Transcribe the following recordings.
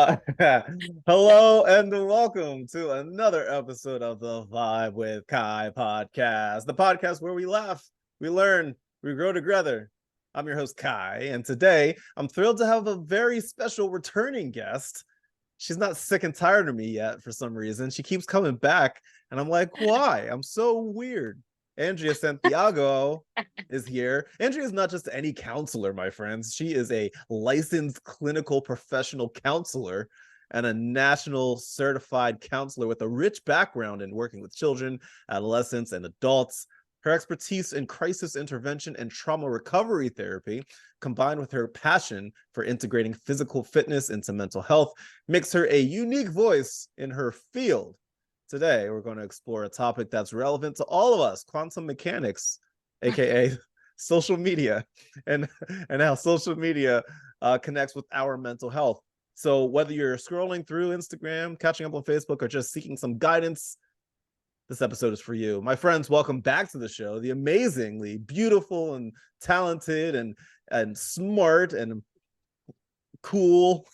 Hello and welcome to another episode of the Vibe with Kai podcast, the podcast where we laugh, we learn, we grow together. I'm your host, Kai, and today I'm thrilled to have a very special returning guest. She's not sick and tired of me yet for some reason. She keeps coming back, and I'm like, why? I'm so weird. Andrea Santiago is here. Andrea is not just any counselor, my friends. She is a licensed clinical professional counselor and a national certified counselor with a rich background in working with children, adolescents, and adults. Her expertise in crisis intervention and trauma recovery therapy, combined with her passion for integrating physical fitness into mental health, makes her a unique voice in her field. Today, we're going to explore a topic that's relevant to all of us, quantum mechanics, aka social media, and how social media connects with our mental health. So whether you're scrolling through Instagram, catching up on Facebook, or just seeking some guidance, this episode is for you. My friends, welcome back to the show. The amazingly beautiful and talented and smart and cool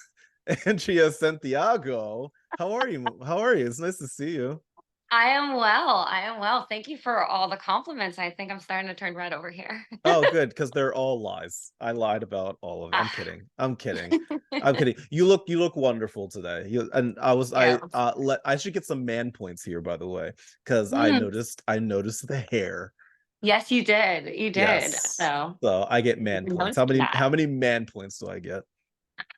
Andrea Santiago. How are you? How are you? It's nice to see you. I am well. I am well. Thank you for all the compliments. I think I'm starting to turn red over here. Oh, good, because they're all lies. I lied about all of it. I'm Ah. kidding. I'm kidding. I'm kidding. You look wonderful today. And Yeah. I should get some man points here, by the way, because Mm. I noticed the hair. Yes, you did. You did. Yes. So So I get I man points. noticed that. How many man points do I get?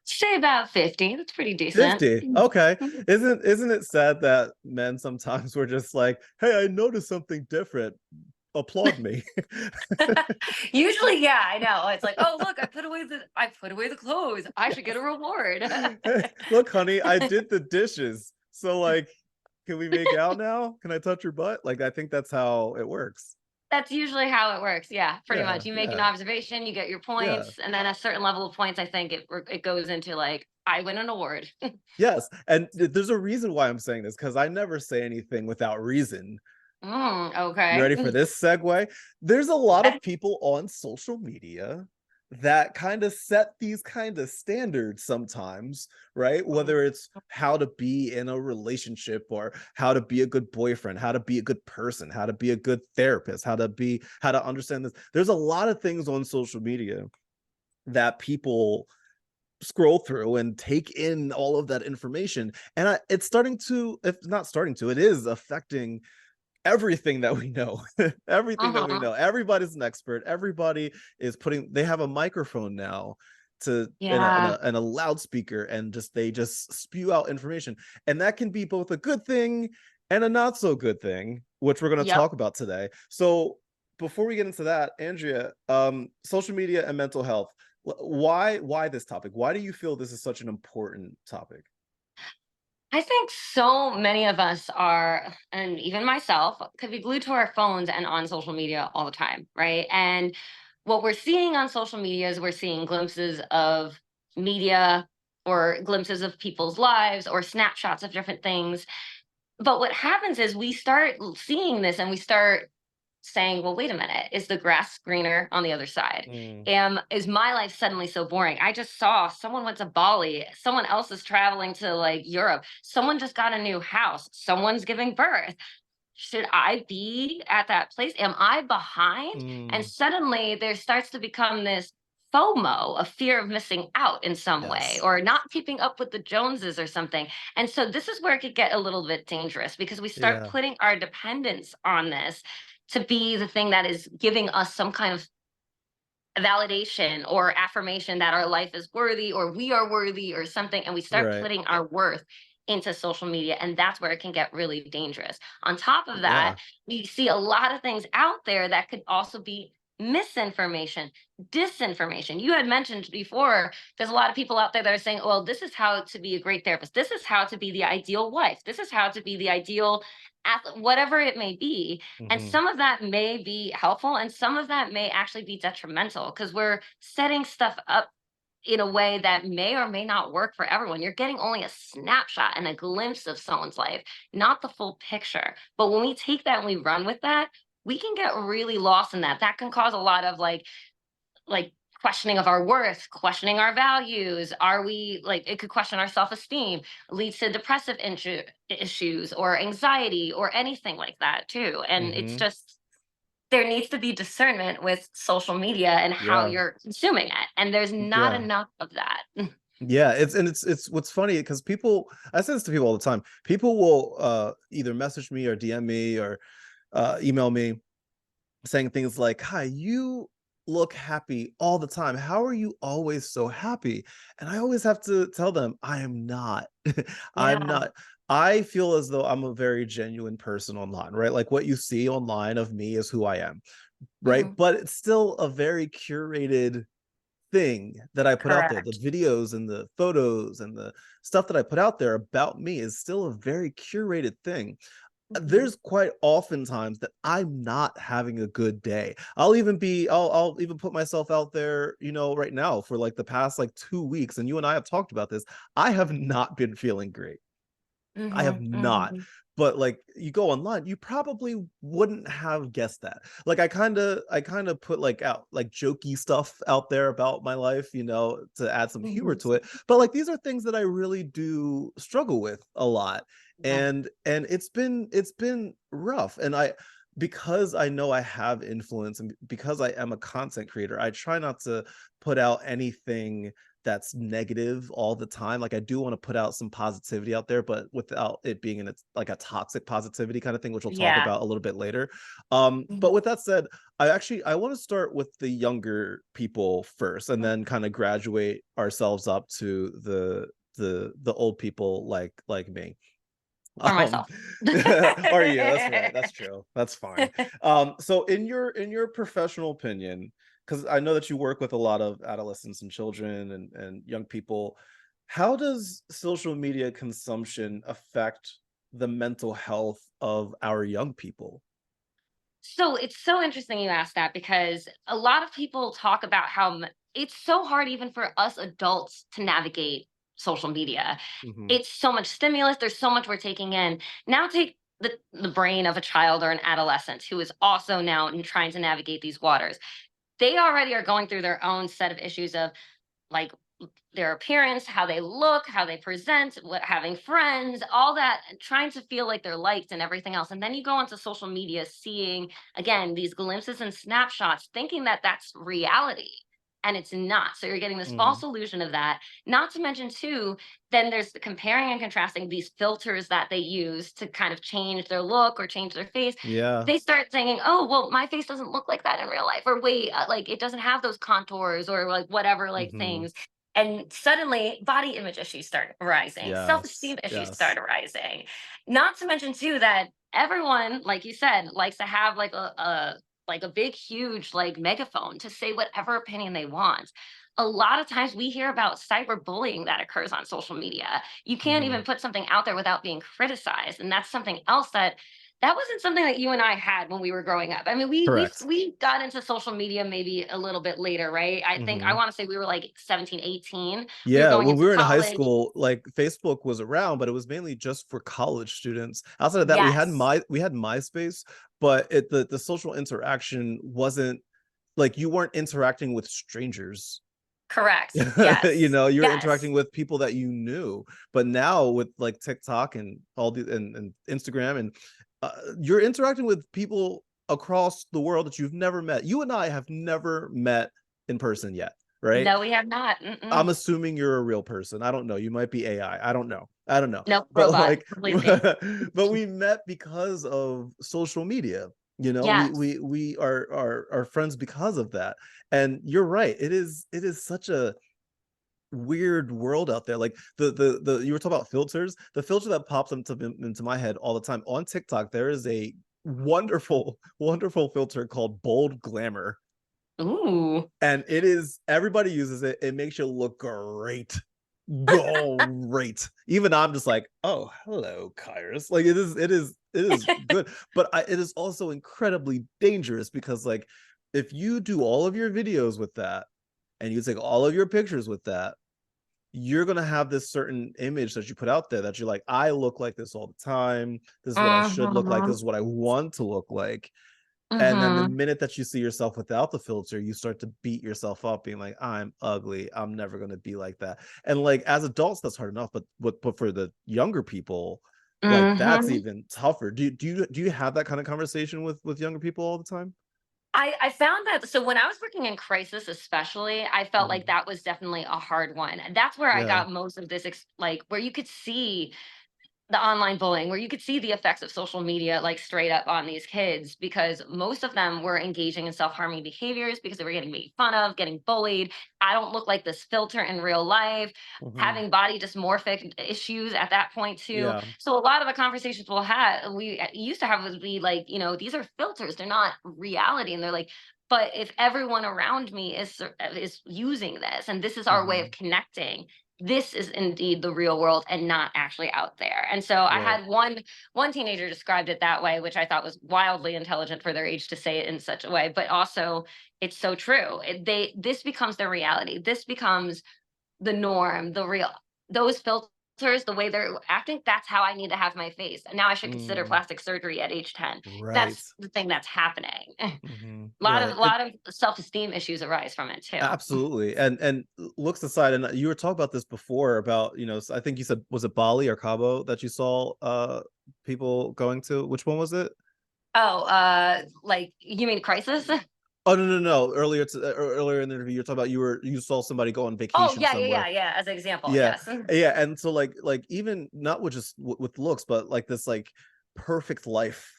Say about 50. That's pretty decent. 50. Okay. Isn't it sad that men sometimes were just like, hey, I noticed something different. Applaud me. Usually, yeah, I know. It's like, oh, look, I put away the clothes. I should get a reward. Look, honey, I did the dishes. So like, can we make out now? Can I touch your butt? Like, I think that's how it works. That's usually how it works. Yeah, pretty Yeah, much. You make an yeah, observation, you get your yeah. points, and then a certain level of points, I think it goes into like I win an award. Yes. And there's a reason why I'm saying this, because I never say anything without reason. You Okay. ready for this segue? There's a lot of people on social media that kind of set these kind of standards sometimes, right? Whether it's how to be in a relationship or how to be a good boyfriend, how to be a good person, how to be a good therapist, how to understand this. There's a lot of things on social media that people scroll through and take in all of that information. And it's starting to, if not starting to, it is affecting everything that we know. Everything that we Uh-huh. know. Everybody's an expert. Everybody is they have a microphone now to Yeah. in a loudspeaker, and they just spew out information, and that can be both a good thing and a not so good thing, which we're going to Yep. talk about today. So before we get into that, Andrea, social media and mental health, why this topic? Why do you feel this is such an important topic? I think so many of us are, and even myself, could be glued to our phones and on social media all the time, right? And what we're seeing on social media is we're seeing glimpses of media or glimpses of people's lives or snapshots of different things. But what happens is we start seeing this and we start saying, well, wait a minute, is the grass greener on the other side? Mm, Is my life suddenly so boring? I just saw someone went to Bali, someone else is traveling to like Europe, someone just got a new house, someone's giving birth. Should I be at that place? Am I behind? And mm, suddenly there starts to become this FOMO, a fear of missing out in some way, yes. or not keeping up with the Joneses or something. And so this is where it could get a little bit dangerous because we start Yeah. putting our dependence on this to be the thing that is giving us some kind of validation or affirmation that our life is worthy or we are worthy or something. And we start Right. putting our worth into social media. And that's where it can get really dangerous. On top of that, Yeah. we see a lot of things out there that could also be misinformation, disinformation. You had mentioned before, there's a lot of people out there that are saying, well, this is how to be a great therapist. This is how to be the ideal wife. This is how to be the ideal athlete, whatever it may be. And Hmm. some of that may be helpful and some of that may actually be detrimental because we're setting stuff up in a way that may or may not work for everyone. You're getting only a snapshot and a glimpse of someone's life, not the full picture. But when we take that and we run with that, we can get really lost in that. That can cause a lot of like questioning of our worth, questioning our values. Are we like it could question our self-esteem, leads to depressive issues or anxiety or anything like that too. And it's Mm-hmm. just there needs to be discernment with social media and how Yeah. you're consuming it. And there's not Yeah. enough of that. Yeah, it's what's funny because people, I say this to people all the time. People will either message me or DM me or email me saying things like, "Hi, you look happy all the time. How are you always so happy?" And I always have to tell them, I am not. I'm Yeah. not. I feel as though I'm a very genuine person online, right? Like what you see online of me is who I am, right? Mhm. But it's still a very curated thing that I put out there. The Correct. videos and the photos and the stuff that I put out there about me is still a very curated thing. Mhm. There's quite often times that I'm not having a good day. I'll even put myself out there, right now for like the past like 2 weeks, and you and I have talked about this. I have not been feeling great. I have Mhm. not. Mhm. But like you go online, you probably wouldn't have guessed that. Like I kind of put like out like jokey stuff out there about my life, to add some humor Mhm. to it. But like these are things that I really do struggle with a lot. Yeah. And it's been rough. And because I know I have influence and because I am a content creator, I try not to put out anything that's negative all the time. Like I do want to put out some positivity out there, but without it being in it's like a toxic positivity kind of thing, which we'll talk Yeah. about a little bit later. Mhm. But with that said, I want to start with the younger people first and then kind of graduate ourselves up to the old people like me. Or Um, myself. or you, that's right. That's true. That's fine. So in your professional opinion, because I know that you work with a lot of adolescents and children and young people, how does social media consumption affect the mental health of our young people? So it's so interesting you asked that because a lot of people talk about how it's so hard even for us adults to navigate social media. Hmm. It's so much stimulus, there's so much we're taking in. Now take the brain of a child or an adolescent who is also now trying to navigate these waters. They already are going through their own set of issues of like their appearance, how they look, how they present, what having friends, all that, and trying to feel like they're liked and everything else. And then you go onto social media seeing again these glimpses and snapshots, thinking that that's reality. And it's not. So you're getting this Hmm. false illusion of that. Not to mention, too, then there's the comparing and contrasting these filters that they use to kind of change their look or change their face. Yeah. They start saying, oh, well, my face doesn't look like that in real life. Or wait, like it doesn't have those contours or like whatever, like Hmm. things, and suddenly body image issues start rising, Yes. self-esteem issues Yes. start rising. Not to mention too that everyone, like you said, likes to have like a big, huge like megaphone to say whatever opinion they want. A lot of times we hear about cyberbullying that occurs on social media. You can't Hmm. even put something out there without being criticized. And that's something else that wasn't something that you and I had when we were growing up. I mean, we we Correct. we got into social media maybe a little bit later, right? I think I Hmm. want to say we were like 17, 18. We were Yeah, going when we into were in high college. school, like Facebook was around, but it was mainly just for college students. Outside of that, we had Yes, MySpace, but the social interaction wasn't like you weren't interacting with strangers. correct. Yes, You're yes. interacting with people that you knew. But now with like TikTok and and Instagram and you're interacting with people across the world that you've never met. You and I have never met in person yet, right? No, we have not. I'm Mm-mm. assuming you're a real person. I don't know. You might be AI. I don't know. I don't know. Nope, But robot like, completely. but we met because of social media. We Yes. are friends because of that. And you're right. It is such a weird world out there. Like the you were talking about filters. The filter that pops into my head all the time on TikTok. There is a wonderful, wonderful filter called bold glamour, Ooh. and it is everybody uses it. It makes you look great. Great. Even I'm just like, oh, hello, Kairos. Like it is good. But it is also incredibly dangerous because like if you do all of your videos with that and you take all of your pictures with that, you're gonna have this certain image that you put out there that you're like, I look like this all the time. This is what I should look like. This Mhm. is what I want to look like. And then the Mhm. minute that you see yourself without the filter, you start to beat yourself up, being like, I'm ugly. I'm never gonna be like that. And like as adults, that's hard enough. But for the younger people, like that's Mhm. even tougher. Do you have that kind of conversation with younger people all the time? I found that, so when I was working in crisis especially, I felt like Mhm. that was definitely a hard one. And that's where I Yeah. got most of this like where you could see the online bullying, where you could see the effects of social media like straight up on these kids, because most of them were engaging in self-harming behaviors because they were getting made fun of, getting bullied. I don't look like this filter in real life, Mhm. having body dysmorphic issues at that point too. Yeah. So a lot of the conversations we used to have would be like, these are filters, they're not reality. And they're like, but if everyone around me is using this and this is our way of Mhm. connecting, this is indeed the real world and not actually out there. And so I Right. had one teenager described it that way, which I thought was wildly intelligent for their age to say it in such a way. But also, it's so true. This becomes their reality. This becomes the norm, the real, those filters, the way they're acting. That's how I need to have my face. And now I should consider Mm. plastic surgery at age 10. Right. That's the thing that's happening. A Mhm. lot of Right. a lot of self-esteem issues arise from it too. Absolutely. And looks aside, and you were talking about this before about, I think you said, was it Bali or Cabo that you saw people going to? Which one was it? Oh, like you mean crisis? Oh, no, no, no. Earlier in the interview, you're talking about you saw somebody go on Oh, vacation yeah, yeah, somewhere. yeah, yeah, as an example, Yeah. yes. Yeah, and so like even not with just with looks, but like this like perfect life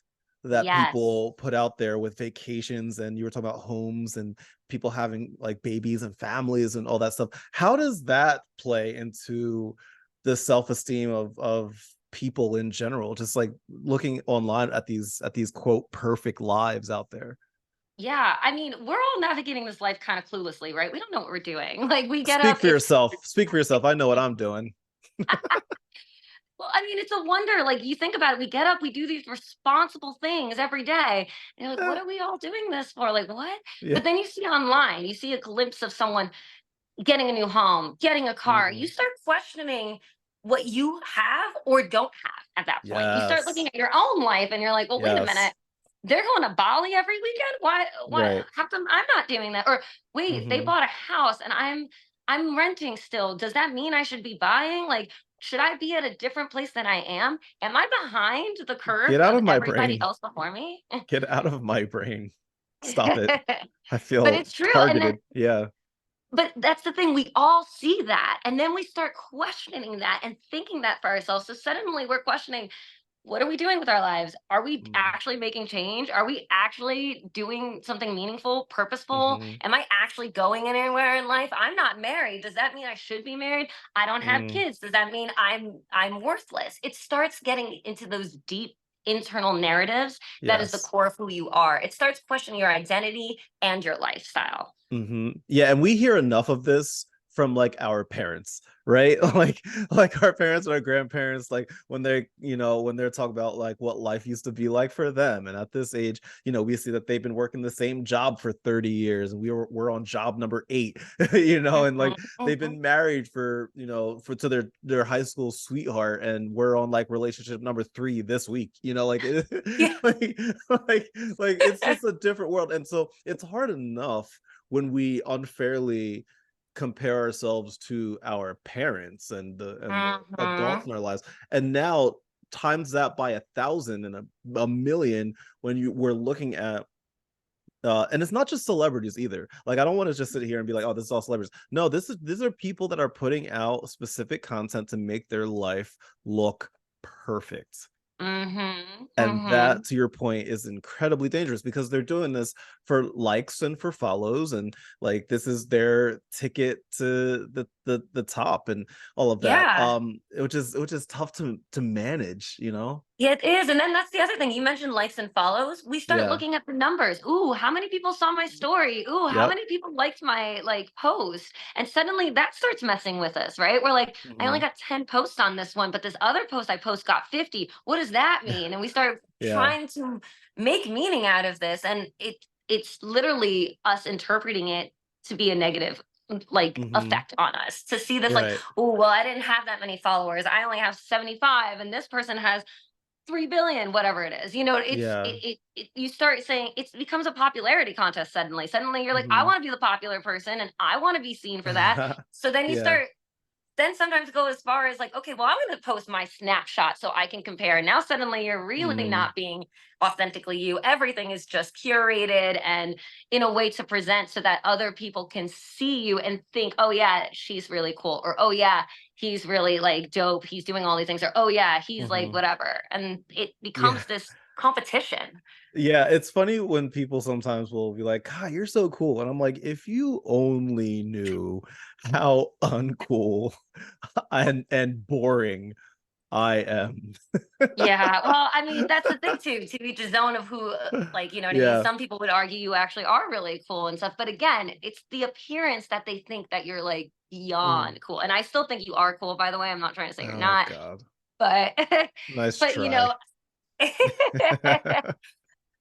that Yes. people put out there with vacations, and you were talking about homes and people having like babies and families and all that stuff. How does that play into the self-esteem of people in general? Just like looking online at these quote perfect lives out there. Yeah, I mean, we're all navigating this life kind of cluelessly, right? We don't know what we're doing. Like, we get Speak up, for yourself. Speak for yourself. I know what I'm doing. well, I mean, it's a wonder. Like, you think about it, we get up, we do these responsible things every day. And you're like, what are we all doing this for? Like, what? Yeah. But then you see online, you see a glimpse of someone getting a new home, getting a car. You Mhm. start questioning what you have or don't have at that point. You start looking Yes. at your own life and you're like, well, wait a Yes. minute. They're going to Bali every weekend. Why Right. how come I'm not doing that? Or wait, they Mhm. bought a house and I'm renting still. Does that mean I should be buying? Like, should I be at a different place than I am? Am I behind the curve Get out of of my everybody brain. else before me? Get out of my brain. Stop it. I But feel it's true. And then targeted. Yeah. but that's the thing, we all see that, and then we start questioning that and thinking that for ourselves, so suddenly we're questioning, what are we doing with our lives? Are we Mm. actually making change? Are we actually doing something meaningful, purposeful? Mhm. Am I actually going anywhere in life? I'm not married. Does that mean I should be married? I don't have Mm. kids. Does that mean I'm worthless? It starts getting into those deep internal narratives that is the Yes. core of who you are. It starts questioning your identity and your lifestyle. Mhm. Yeah, and we hear enough of this from like our parents, right? Like our parents and our grandparents, like when when they're talking about like what life used to be like for them. And at this age, we see that they've been working the same job for 30 years and we're on job number 8, and Mhm, like they've mhm. been married for, for to their high school sweetheart, and we're on like relationship number 3 this week. Yeah. Like like it's just a different world. And so it's hard enough when we unfairly compare ourselves to our parents and the adults Mhm. in our lives, and now times that by 1,000 and a million when we're looking at and it's not just celebrities either. Like I don't want to just sit here and be like, oh, this is all celebrities. No, these are people that are putting out specific content to make their life look perfect. Mhm, And that, mhm. to your point, is incredibly dangerous because they're doing this for likes and for follows, and like this is their ticket to the top and all of that. Yeah. Which is tough to manage. Yeah, it is, and then that's the other thing, you mentioned likes and follows, we start Yeah. looking at the numbers. "Ooh, how many people saw my story? Ooh, how Yep. many people liked my, like, post?" And suddenly that starts messing with us, right? We're like, "I only Hmm. got 10 posts on this one, but this other post I post got 50. What does that mean?" And we start Yeah. trying to make meaning out of this, and it's literally us interpreting it to be a negative, like, Hmm. effect on us, to see this like, Right. "Oh, well, I didn't have that many followers. I only have 75, and this person has 3 billion, whatever it is. You know, Yeah. you start saying it becomes a popularity contest suddenly. Suddenly you're like, I Mhm. want to be the popular person and I want to be seen for that. So then you Yeah. start then sometimes go as far as like, okay, well, I'm going to post my snapshot so I can compare. And now suddenly you're really Mm. not being authentically you. Everything is just curated and in a way to present so that other people can see you and think, oh, yeah, she's really cool. Or, oh, yeah, he's really like dope. He's doing all these things. Or, oh, yeah, he's like Mhm. whatever. And it Yeah. becomes this competition. Yeah, it's funny when people sometimes will be like, "God, you're so cool," and I'm like, "If you only knew how uncool and boring I am." Yeah, well, I mean, that's the thing too, to each his own of who, like, you know what I mean? Yeah. Some people would argue you actually are really cool and stuff, but again, it's the appearance that they think that you're like Mhm. beyond cool. And I still think you are cool, by the way. I'm not trying to say you're Oh not, god. but, Nice but you try. know,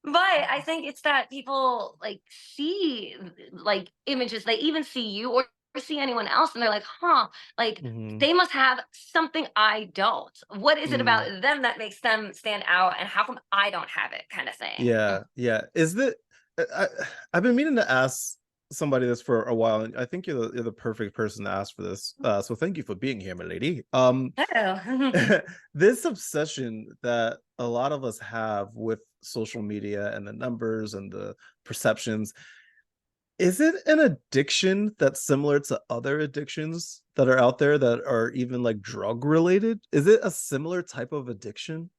but I think it's that people like see like images, they even see you or see anyone else and they're like, huh, like Mhm. they must have something I don't. What is it Mm. about them that makes them stand out and how come I don't have it kind of thing? Yeah, yeah. Is that I've been meaning to ask somebody this for a while, and I think you're the perfect person to ask for this. So thank you for being here, my lady. Oh. This obsession that a lot of us have with social media and the numbers and the perceptions, is it an addiction that's similar to other addictions that are out there that are even like drug related? Is it a similar type of addiction?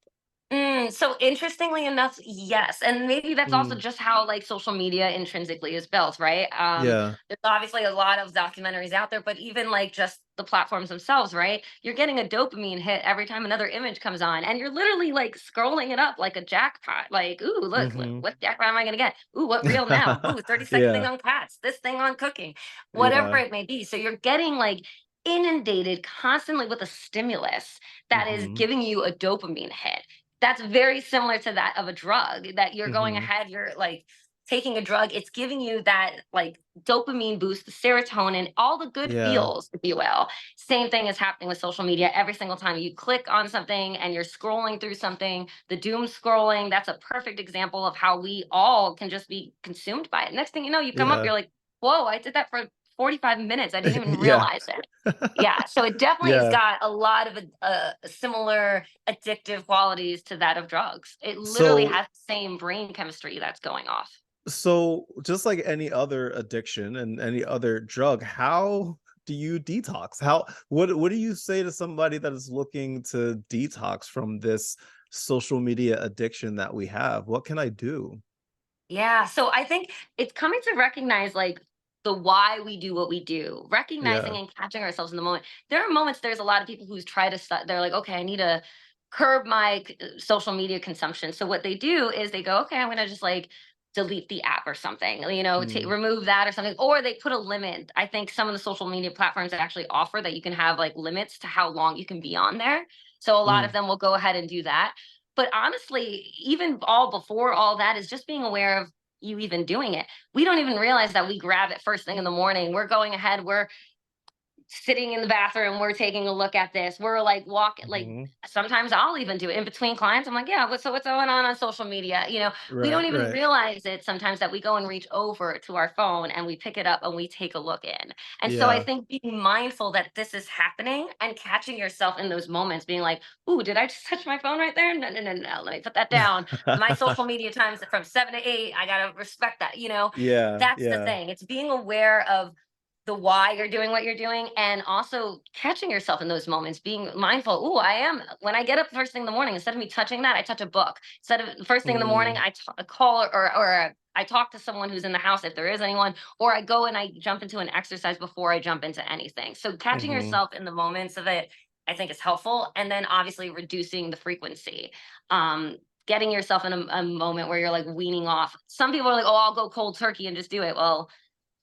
So interestingly enough, yes. And maybe that's also Mm, just how like social media intrinsically is built, right? yeah. There's obviously a lot of documentaries out there, but even like just the platforms themselves, right? You're getting a dopamine hit every time another image comes on, and you're literally like scrolling it up like a jackpot. Like, ooh, look, Hmm. what jackpot am I gonna get? Ooh, what reel now? Ooh, 30-second thing Yeah. on cats, this thing on cooking, whatever Yeah. it may be. So you're getting like inundated constantly with a stimulus that is Mhm. giving you a dopamine hit. That's very similar to that of a drug that you're going Mhm. ahead, you're like taking a drug, it's giving you that like dopamine boost, the serotonin, all the good Yeah. feels, if you will. Same thing is happening with social media. Every single time you click on something and you're scrolling through something, the doom scrolling, that's a perfect example of how we all can just be consumed by it. Next thing you know, you come up, Yeah. you're like, whoa, I did that for 45 minutes. I didn't even Yeah. realize it. Yeah, so it definitely has Yeah. got a lot of similar addictive qualities to that of drugs. It literally So has the same brain chemistry that's going off. so just like any other addiction and any other drug, how do you detox? What do you say to somebody that is looking to detox from this social media addiction that we have? What can I do? Yeah, so I think it's coming to recognize like the why we do what we do, recognizing Yeah. and catching ourselves in the moment. There are moments, there's a lot of people who's try to they're like, okay, I need to curb my social media consumption. So what they do is they go, okay, I'm gonna just like delete the app or something, you know, Mm, remove that or something, or they put a limit. I think some of the social media platforms actually offer that you can have like limits to how long you can be on there. So a lot of mm, them will go ahead and do that. But honestly, even all before all that is just being aware of you even doing it. We don't even realize that we grab it first thing in the morning. We're going ahead, we're sitting in the bathroom, we're taking a look at this. We're like walking, like mhm. sometimes I'll even do it in between clients. I'm like, yeah, what's going on social media? You know, we don't Right, even right. realize it sometimes that we go and reach over to our phone and we pick it up and we take a look in. And so I Yeah. think being mindful that this is happening and catching yourself in those moments, being like, ooh, did I just touch my phone right there? No, no, no, no. Let me put that down. My social media times from 7 to 8. I gotta respect that. You know, Yeah, that's the yeah. thing. It's being aware of the why you're doing what you're doing and also catching yourself in those moments, being mindful. Oh, I am, when I get up first thing in the morning, instead of me touching that, I touch a book. Instead of first thing in the morning, Mm, call or I talk to someone who's in the house if there is anyone, or I go and I jump into an exercise before I jump into anything. So catching mhm. yourself in the moments of it, I think is helpful. And then obviously reducing the frequency. Um, Getting yourself in a moment where you're like weaning off. Some people are like, oh, I'll go cold turkey and just do it. Well,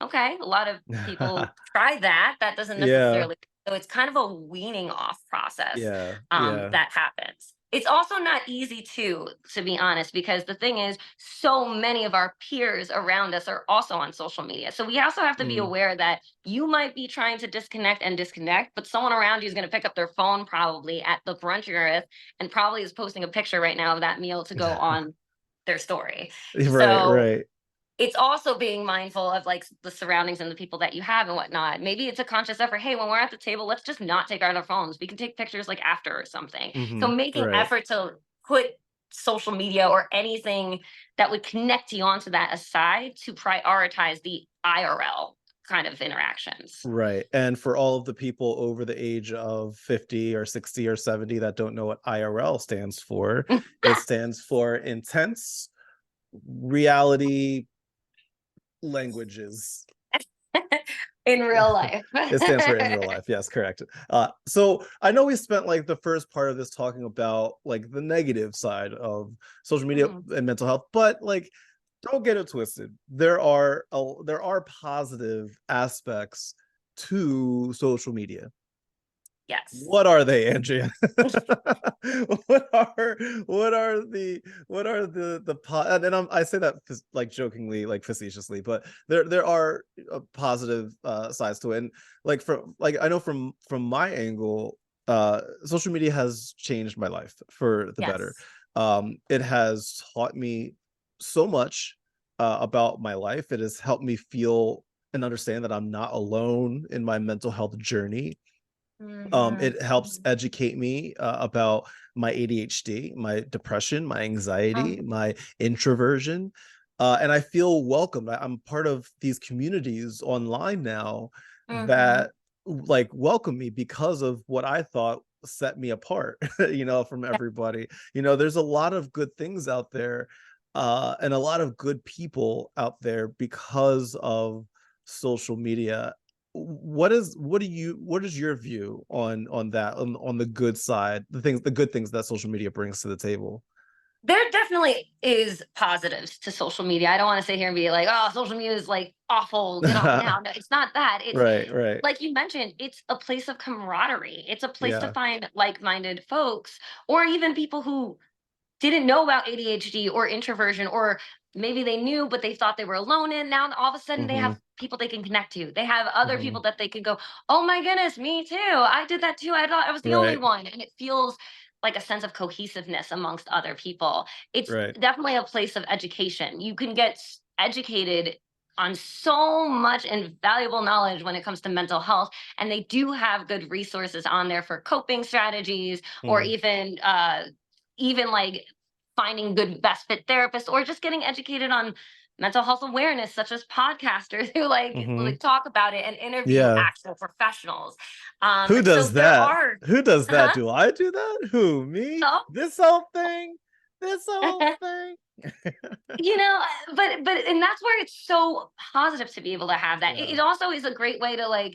okay, a lot of people try that. That doesn't Yeah, necessarily, so it's kind of a weaning off process, yeah, yeah. that happens. It's also not easy to be honest, because the thing is, so many of our peers around us are also on social media. So we also have to be Mm, aware that you might be trying to disconnect, but someone around you is going to pick up their phone probably at the brunch you're with and probably is posting a picture right now of that meal to go on their story. right, So right. it's also being mindful of like the surroundings and the people that you have and whatnot. Maybe it's a conscious effort. Hey, when we're at the table, let's just not take out our phones. We can take pictures like after or something. So making Right. effort to put social media or anything that would connect you onto that aside to prioritize the IRL kind of interactions. Right. And for all of the people over the age of 50 or 60 or 70 that don't know what IRL stands for, it stands for intense reality languages. In real life. It stands for in real life. Yes, correct. So I know we spent like the first part of this talking about like the negative side of social media Mhm. and mental health, but like don't get it twisted. There are positive aspects to social media. Yes. What are they, Andrea? what are what are the I say that like jokingly, like facetiously, but there are positive sides to it. And like I know from my angle, social media has changed my life for the better. Yes. It has taught me so much about my life. It has helped me feel and understand that I'm not alone in my mental health journey. Mhm. It helps educate me about my ADHD, my depression, my anxiety, Um, my introversion, and I feel welcome. I'm part of these communities online now mhm. that like welcome me because of what I thought set me apart, from everybody. There's a lot of good things out there, and a lot of good people out there because of social media. What is your view on that, on the good side, the good things that social media brings to the table? There definitely is positives to social media. I don't want to sit here and be like, "Oh, social media is like awful. Get off now." No, it's not that. It's Right, right. like you mentioned, it's a place of camaraderie. It's a place to Yeah. find like-minded folks or even people who didn't know about ADHD or introversion, or maybe they knew, but they thought they were alone in. Now all of a sudden they have Hmm. people they can connect to. They have other Hmm. people that they can go, oh my goodness, me too. I did that too. I thought I was the only Right, one. And it feels like a sense of cohesiveness amongst other people. It's right. definitely a place of education. You can get educated on so much invaluable knowledge when it comes to mental health. And they do have good resources on there for coping strategies or Mm. even like finding good best fit therapists or just getting educated on mental health awareness, such as podcasters who Hmm. talk about it and interview Yeah. actual professionals. Who So does there that? are Who does that? uh-huh, Do I do that? Who, me? so This whole thing? This whole thing? but and that's where it's so positive to be able to have that. It Yeah. also is a great way to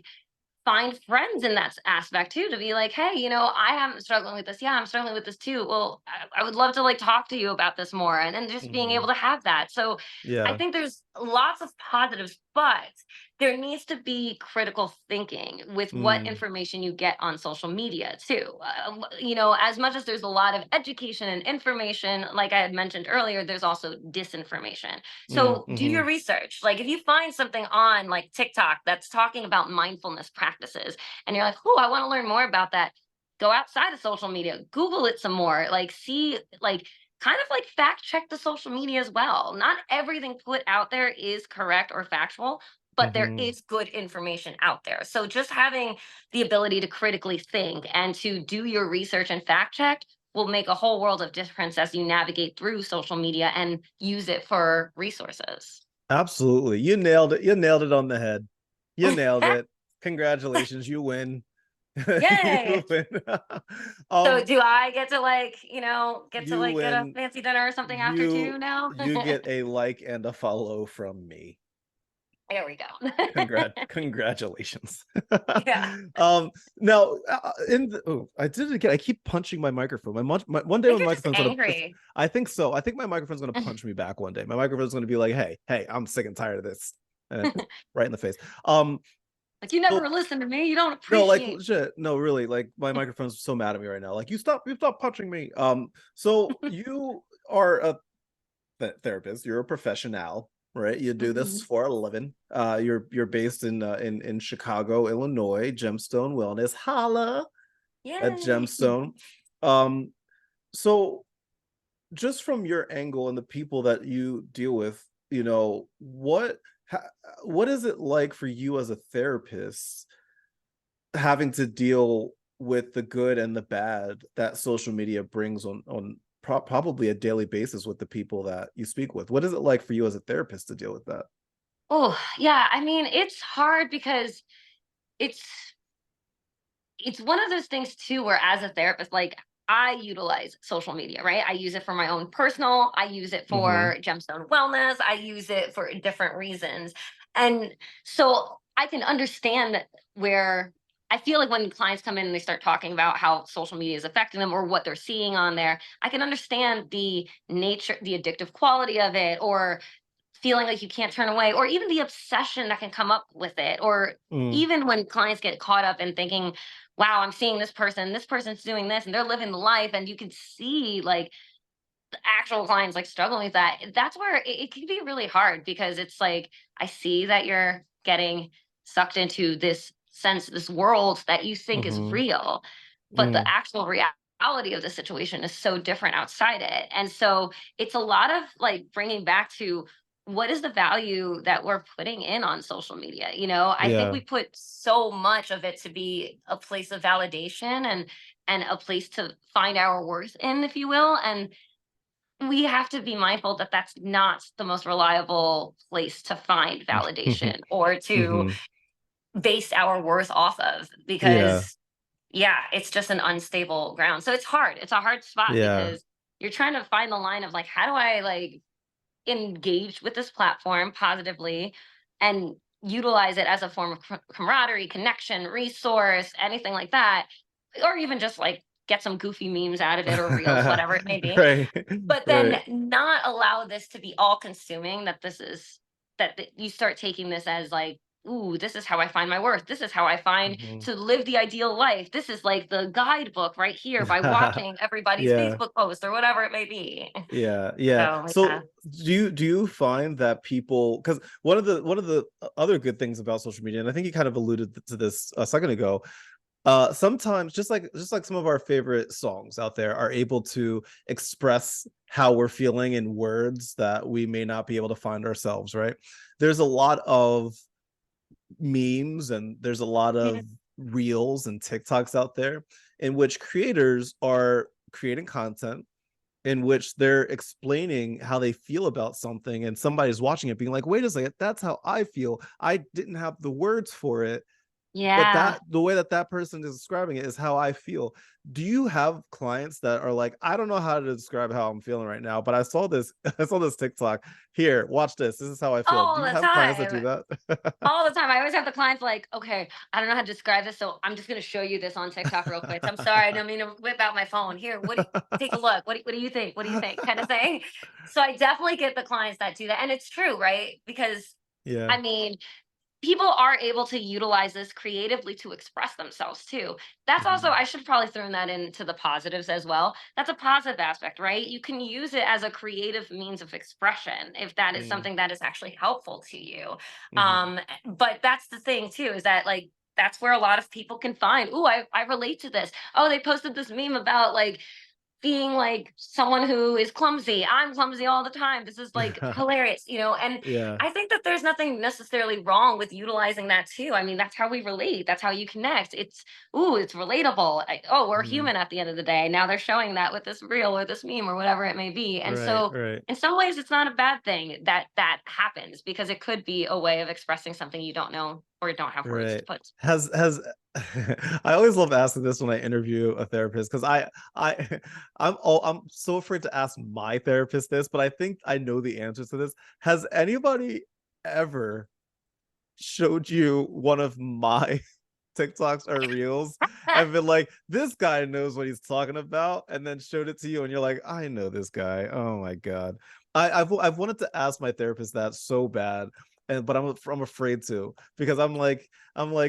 find friends in that aspect too, to be like, hey, I am struggling with this. Yeah, I'm struggling with this too. Well, I would love to talk to you about this more, and then just being able Hmm. to have that. So I Yeah. think there's lots of positives, but there needs to be critical thinking with what Mm. information you get on social media too. As much as there's a lot of education and information, like I had mentioned earlier, there's also disinformation. Mm. So do Hmm. your research. Like if you find something on like TikTok that's talking about mindfulness practices and you're like, "Oh, I want to learn more about that." Go outside of social media, Google it some more, like see kind of like fact check the social media as well. Not everything put out there is correct or factual, but there Hmm. is good information out there. So just having the ability to critically think and to do your research and fact check will make a whole world of difference as you navigate through social media and use it for resources. Absolutely. You nailed it. You nailed it on the head. You nailed it. Congratulations. You win. You Yay. win. So um, do I get to you get a win. fancy dinner or something after You too now? you get a like and a follow from me. There we go. Congratulations. Yeah. um Now, I did it again. I keep punching my microphone. One I day think my you're just microphone's gonna angry. I think so. I think my microphone's gonna punch me back one day. My microphone's gonna be like, hey, I'm sick and tired of this. Uh, right in the face. um Like, you So never listen to me. You don't no, like appreciate. shit. No, really, like my microphone's so mad at me right now. Like you stop punching me. So you are a therapist, you're a professional, right? You do this Mhm. for a living. You're based in Chicago, Illinois, Gemstone Wellness. Holla at Yay. Gemstone. Um, so just from your angle and the people that you deal with, what is it like for you as a therapist having to deal with the good and the bad that social media brings on probably a daily basis with the people that you speak with? What is it like for you as a therapist to deal with that? Oh, yeah. I mean, it's hard because it's it's one of those things too where as a therapist, like, I utilize social media, right? I use it for my own personal, I use it Mm-hmm. for gemstone wellness, I use it for different reasons. And so I can understand that where I feel like when clients come in and they start talking about how social media is affecting them or what they're seeing on there, I can understand the nature, the addictive quality of it, or feeling like you can't turn away, or even the obsession that can come up with it, or Mm, even when clients get caught up in thinking, wow, I'm seeing this person's doing this and they're living the life, and you can see like the actual clients like struggling with that. That's where it can be really hard, because it's like, I see that you're getting sucked into this sense, this world that you think is mm-hmm, real, but the mm, actual reality of the situation is so different outside it. And so it's a lot of like bringing back to, what is the value that we're putting in on social media? I think yeah. we put so much of it to be a place of validation, and a place to find our worth in, if you will. And we have to be mindful that that's not the most reliable place to find validation or to Mm-hmm. base our worth off of, Yeah. because yeah, it's just an unstable ground. So it's hard. It's a hard spot, Yeah. because you're trying to find the line of like, how do I like engage with this platform positively and utilize it as a form of camaraderie, connection, resource, anything like that, or even just like get some goofy memes out of it, or reels, whatever it may be, Right. but then Right. not allow this to be all consuming, that you start taking this as like, ooh, this is how I find my worth, this is how I find Mhm. to live the ideal life, this is like the guidebook right here, by watching everybody's Yeah. Facebook post or whatever it may be. Yeah, yeah. So yeah. So do you find that people, because one of the other good things about social media, and I think you kind of alluded to this a second ago, sometimes just like some of our favorite songs out there are able to express how we're feeling in words that we may not be able to find ourselves, right? There's a lot of memes and there's a lot Yeah. of reels and TikToks out there in which creators are creating content in which they're explaining how they feel about something, and somebody's watching it being like, wait a second, that's how I feel. I didn't have the words for it, but Yeah. that the way that that person is describing it is how I feel. Do you have clients that are like, I don't know how to describe how I'm feeling right now, but I saw this I saw this TikTok. Here, watch this. This is how I feel. Do All you the have clients that do time. that? All the time. I always have the clients like, okay, I don't know how to describe this, so I'm just gonna show you this on TikTok real quick. I'm sorry, I don't mean to whip out my phone. Here, take a look. What do you think? What do you think? Kind of thing. So I definitely get the clients that do that. And it's true, right? Because Yeah. I mean, people are able to utilize this creatively to express themselves too. That's also, Mhm. I should probably throw that into the positives as well. That's a positive aspect, right? You can use it as a creative means of expression if that is Mm, something that is actually helpful to you. mhm. But that's the thing too, is that like, that's where a lot of people can find, oh, I relate to this. Oh, they posted this meme about like being like someone who is clumsy. I'm clumsy all the time. This is like hilarious. And Yeah. I think that there's nothing necessarily wrong with utilizing that too. I mean, that's how we relate. That's how you connect. It's relatable. Oh, we're Mhm. human at the end of the day. Now they're showing that with this reel or this meme or whatever it may be. And Right, so right. in some ways it's not a bad thing that that happens, because it could be a way of expressing something you don't know or don't have words to Right. put. Has I always love asking this when I interview a therapist, because I I'm so afraid to ask my therapist this, but I think I know the answer to this. Has anybody ever showed you one of my TikToks or reels and been like, this guy knows what he's talking about, and then showed it to you and you're like, I know this guy. Oh my God. I've wanted to ask my therapist that so bad. and but I'm afraid to, because I'm like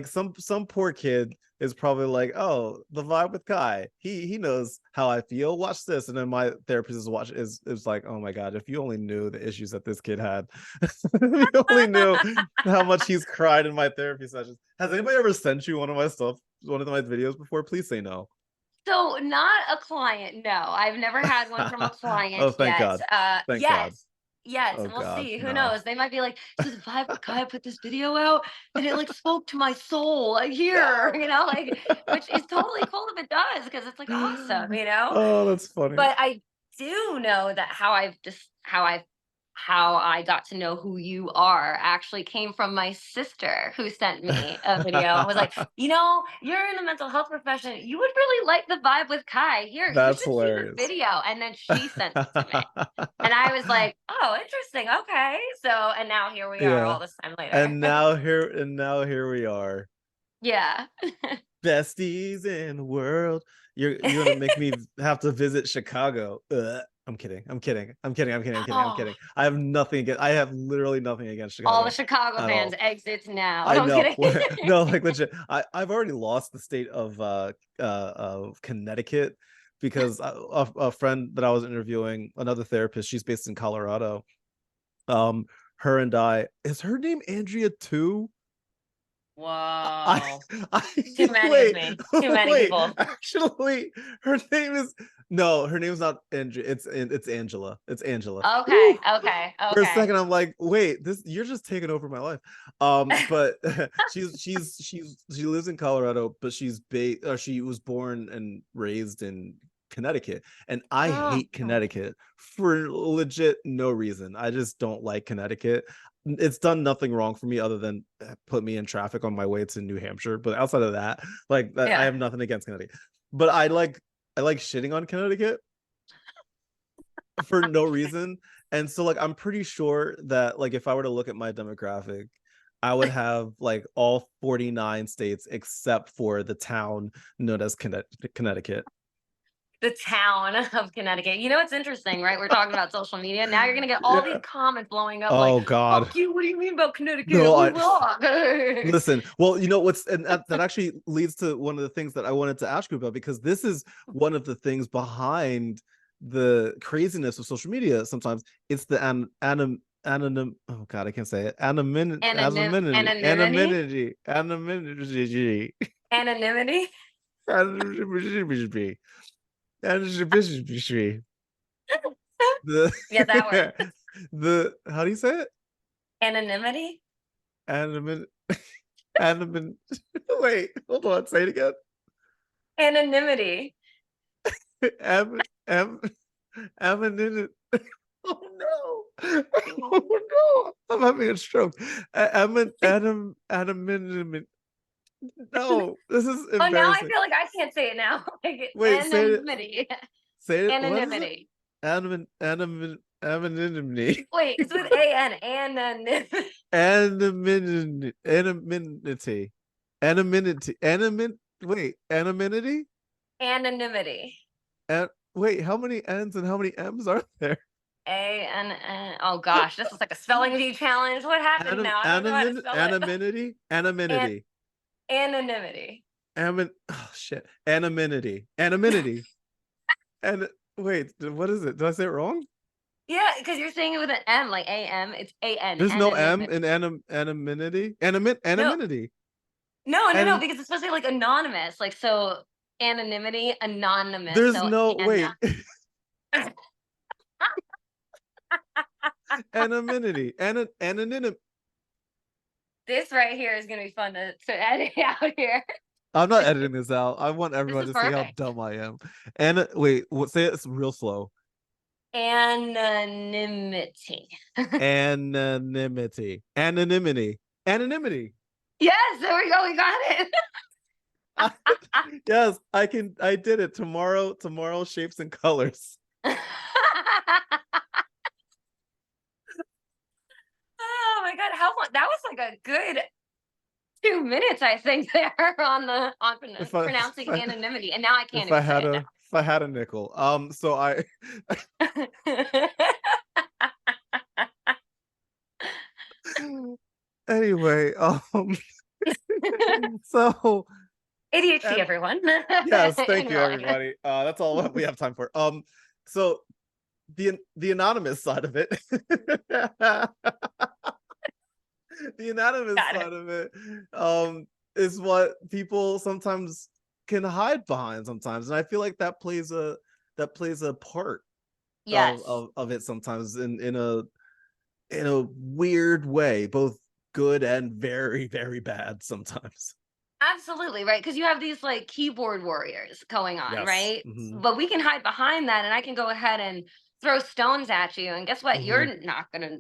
some poor kid is probably like, oh, the vibe with Kai, he knows how I feel, watch this. And then my therapist is like, oh my god, if you only knew the issues that this kid had. If you only knew how much he's cried in my therapy sessions. Has anybody ever sent you one of my videos before? Please say no. So not a client, no. I've never had one from a Oh, client thank yet. God. Thank God. Yes. Yes, Oh we'll God, see. Who no. knows? They might be like, so the vibe guy put this video out and it like spoke to my soul here, like, which is totally cool if it does, because it's like awesome, Oh, that's funny. But I do know that how I got to know who you are actually came from my sister, who sent me a video and was like, you're in the mental health profession. You would really like the vibe with Kai. Here, you That's should see this hilarious. video. And then she sent it to me. And I was like, oh, interesting. Okay. So, and now here we are Yeah. all this time later. And now here we are. Yeah. Besties in the world. You're gonna make me have to visit Chicago. I'm kidding. I'm kidding. I'm kidding. I'm kidding. I'm kidding. I'm Oh, kidding. I have literally nothing against all the Chicago Chicago at fans all. exit now. I I'm know. kidding. No, like legit. I've already lost the state of Connecticut, because a friend that I was interviewing, another therapist, she's based in Colorado. Um, her and I, is her name Andrea too? I Whoa. I Too many of wait, me. Too many wait. people. Actually, her name is no, her name's not Andrea. It's Angela. It's Angela. Okay. Ooh. Okay. For a Okay. second, I'm like, wait, this you're just taking over my life. But she lives in Colorado, but she was born and raised in Connecticut, and I Oh, hate Connecticut for legit no reason. I just don't like Connecticut. It's done nothing wrong for me other than put me in traffic on my way to New Hampshire. But outside of that, like that, I yeah. have nothing against Connecticut. But I like shitting on Connecticut for no reason. And so like I'm pretty sure that like if I were to look at my demographic, I would have like all 49 states except for the town known as Connecticut. The town of Connecticut. You know, it's interesting, right? We're talking about social media. Now you're going to get all these Yeah. comments blowing up like, Oh God. fuck you. What do you mean about Connecticut? No, We I rock. listen. Well, you know what's, and that actually leads to one of the things that I wanted to ask you about, because this is one of the things behind the craziness of social media. Sometimes it's the anonym. Oh God, I can't say it. Anonymity? Anonymity. Anonymity? Anonymity. Yeah, that The one. the how do you say it? Anonymity? Animate. Animate. Wait, hold on. Say it again. Anonymity. Am am Amin. Oh no! Oh no! I'm having a stroke. Adam. No, this is Oh, now I embarrassing. feel like I can't say it now. Like, Wait, say it. anonymity. Say it. What is it? Anonymity. Anonymity. Wait, it's with A-N. Anonymity. Anonymity. Wait, anonymity. Anonymity. And wait, how many N's and how many M's are there? A-N-N. Oh gosh, this is like a spelling bee challenge. What happened now? I don't know how to spell it. Anonymity. An- Anonymity. anonymity. Oh shit. Anonymity. And wait, what is it? Did I say it wrong? Yeah, because you're saying it with an M, like A-M. It's A-N. There's no M Anonymity. in anonymity. No, Anonymity. no, And because it's supposed to be like anonymous. Like, so anonymity, anonymous. there's So no Anna. wait. Anonymity. Anonym. This right here is gonna be fun to edit out here. I'm not editing this out. I want This everyone is to see how perfect. dumb I am. And wait, what? Say it real slow. Anonymity. Anonymity. Anonymity. Anonymity. Yes, there we go. We got it. Yes, I can. I did it. Tomorrow, shapes and colors. Oh my god, how long? That was like a good 2 minutes, I think, there on If I, pronouncing anonymity, and now I can't if I even say had it a if I had a nickel. So I now. Anyway, so ADHD, and everyone. yes, thank In you, real life. everybody. That's all we have time for. So the anonymous side of it, the anonymous Got it. side of it, is what people sometimes can hide behind sometimes, and I feel like that plays a part of Yes. of it sometimes in a weird way, both good and very, very bad sometimes. Absolutely, right? Because you have these like keyboard warriors going on, Yes. right? Hmm. But we can hide behind that and I can go ahead and throw stones at you. And guess what? Hmm. You're not gonna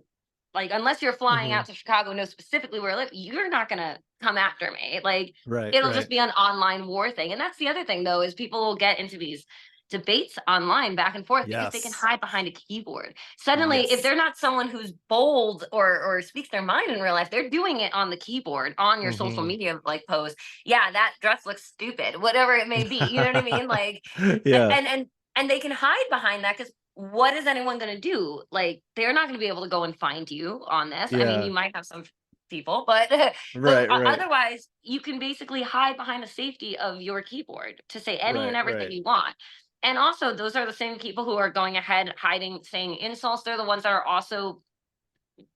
like unless you're flying Hmm. out to Chicago, know specifically where I live, you're not gonna come after me. Like Right. it'll just Right. be an online war thing. And that's the other thing though, is people will get into these debates online back and forth because they can Yes. hide behind a keyboard. Suddenly, if Yes. they're not someone who's bold or speaks their mind in real life, they're doing it on the keyboard on your social Hmm. media like post. Yeah, that dress looks stupid, whatever it may be. You know what I mean? Like, and Yeah. and and and they can hide behind that because what is anyone going to do? Like, they're not going to be able to go and find you on this. I mean, Yeah. you might have some people, but Right. Right. otherwise, you can basically hide behind the safety of your keyboard to say any and Right. everything Right. you want. And also, those are the same people who are going ahead hiding, saying insults. They're the ones that are also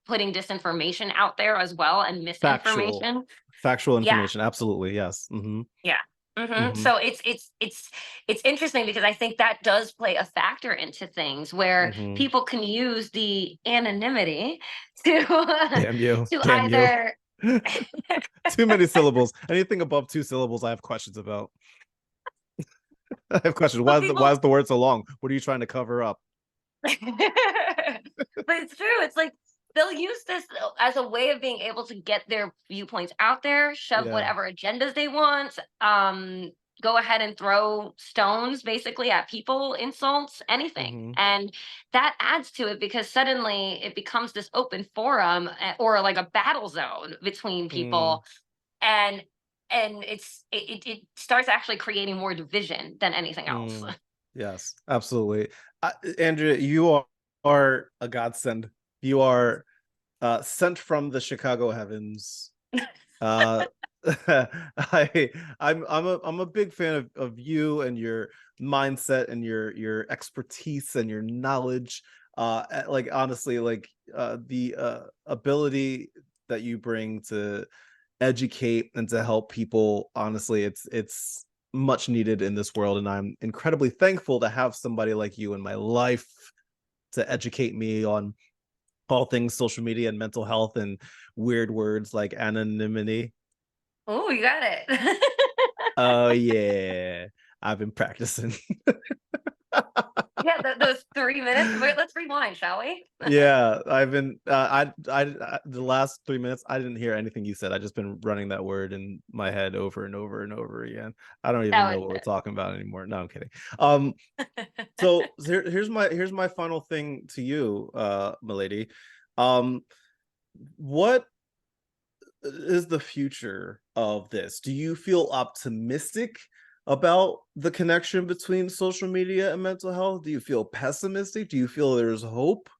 putting disinformation out there as well and Factual. misinformation. Factual Yeah, information. Absolutely. Yes. Hmm. yeah. Hmm. So it's interesting because I think that does play a factor into things where Hmm. people can use the anonymity to Damn you. to Damn you. either Too many syllables. Anything above two syllables, I have questions about. I have questions. well, Why people is the word so long? What are you trying to cover up? but it's true. It's like they'll use this as a way of being able to get their viewpoints out there, shove Yeah. whatever agendas they want, go ahead and throw stones basically at people, insults, anything. Hmm. And that adds to it because suddenly it becomes this open forum or like a battle zone between Mm. people and it starts actually creating more division than anything else. Mm. Yes, absolutely. Andrea, you are a godsend. You are sent from the Chicago heavens. Uh, I'm a big fan of you and your mindset and your expertise and your knowledge. Like honestly, like the ability that you bring to educate and to help people, honestly, it's much needed in this world, and I'm incredibly thankful to have somebody like you in my life to educate me on all things social media and mental health and weird words like anonymity. Oh, you got it. Oh yeah, I've been practicing. Yeah, those 3 minutes. Let's rewind, shall we? Yeah, I've been the last 3 minutes I didn't hear anything you said. I just been running that word in my head over and over and over again. I don't even That know was what we're talking about anymore. No, I'm kidding. um it. here's my final thing to you, milady. um what is the future of this? Do you feel optimistic about the connection between social media and mental health? Do you feel pessimistic? Do you feel there's hope?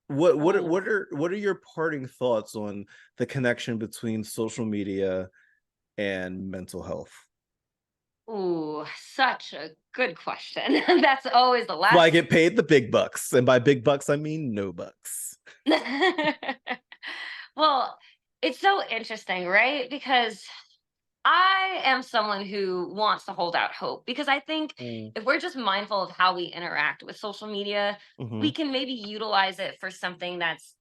What what Ooh, what are what are your parting thoughts on the connection between social media and mental health? ooh, such a good question. That's always the That's why I last. get paid the big bucks, and by big bucks I mean no bucks. Well, it's so interesting, right? Because I am someone who wants to hold out hope because I think Mm. if we're just mindful of how we interact with social media, we Mhm. can maybe utilize it for something that's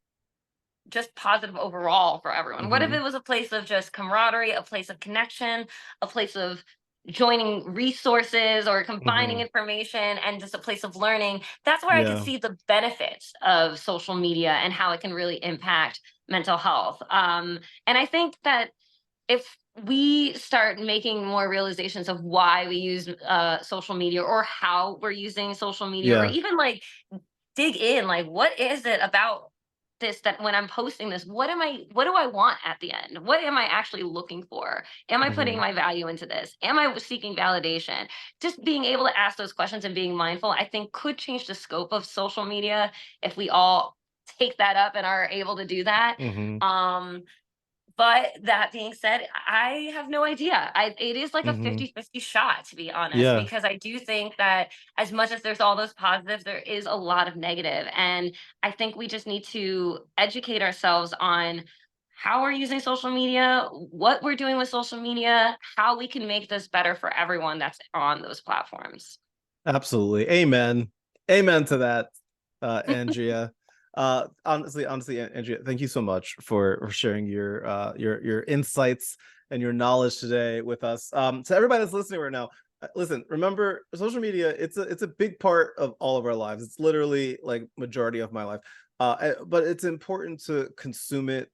just positive overall for everyone. What if Mhm. it was a place of just camaraderie, a place of connection, a place of joining resources or combining Mhm. information and just a place of learning? That's where I could Yeah. see the benefits of social media and how it can really impact mental health. And I think that if we start making more realizations of why we use social media or how we're using social media or Yeah. even like dig in like what is it about this that when I'm posting this what do I want at the end, what am I actually looking for, am I putting Mhm. my value into this, am I seeking validation? Just being able to ask those questions and being mindful I think could change the scope of social media if we all take that up and are able to do that. Mhm. um But that being said, I have no idea. It is like a Hmm. 50-50 shot, to be honest, Yeah, because I do think that as much as there's all those positives, there is a lot of negative. And I think we just need to educate ourselves on how we're using social media, what we're doing with social media, how we can make this better for everyone that's on those platforms. absolutely. Amen. Amen to that, Andrea. Honestly, Andrea, thank you so much for sharing your insights and your knowledge today with us. To everybody that's listening right now, listen, remember social media, it's a big part of all of our lives. It's literally like majority of my life. But it's important to consume it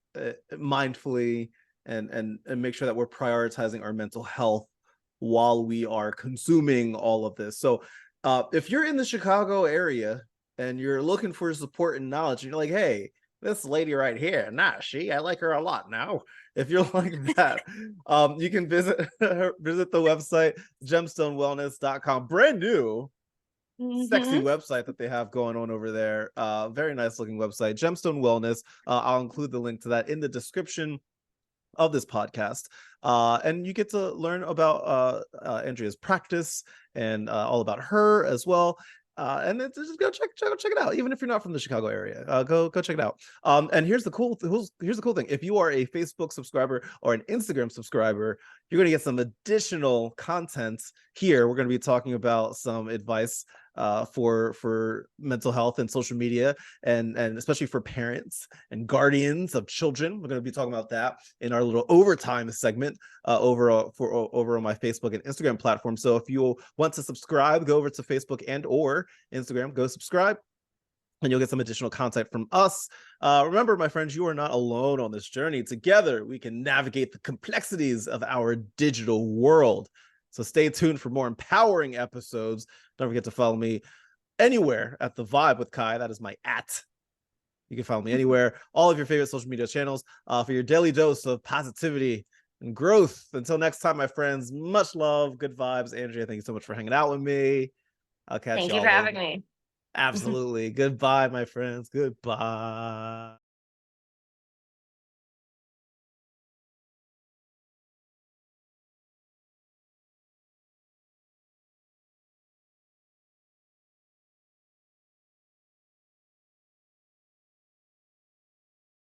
mindfully and make sure that we're prioritizing our mental health while we are consuming all of this. So if you're in the Chicago area and you're looking for support and knowledge, and you're like, hey, this lady right here, I like her a lot now. If you're like that, you can visit the website gemstonewellness.com. Brand new, sexy Hmm. website that they have going on over there. Very nice looking website, Gemstone Wellness. I'll include the link to that in the description of this podcast. And you get to learn about Andrea's practice and all about her as well. And then just go check it out. Even if you're not from the Chicago area, go check it out. And here's the cool thing: if you are a Facebook subscriber or an Instagram subscriber, you're going to get some additional content here. We're going to be talking about some advice for mental health and social media, and especially for parents and guardians of children. We're going to be talking about that in our little overtime segment over on my Facebook and Instagram platform. So if you want to subscribe, go over to Facebook and or Instagram, go subscribe, and you'll get some additional content from us. Remember, my friends, you are not alone on this journey. Together, we can navigate the complexities of our digital world. So stay tuned for more empowering episodes. Don't forget to follow me anywhere at The Vibe with Kai. That is my @ you can follow me anywhere, all of your favorite social media channels, for your daily dose of positivity and growth. Until next time, my friends, much love, good vibes. Andrea, thank you so much for hanging out with me. I'll catch Thank you for y'all later. having me. Absolutely. Goodbye, my friends. Goodbye.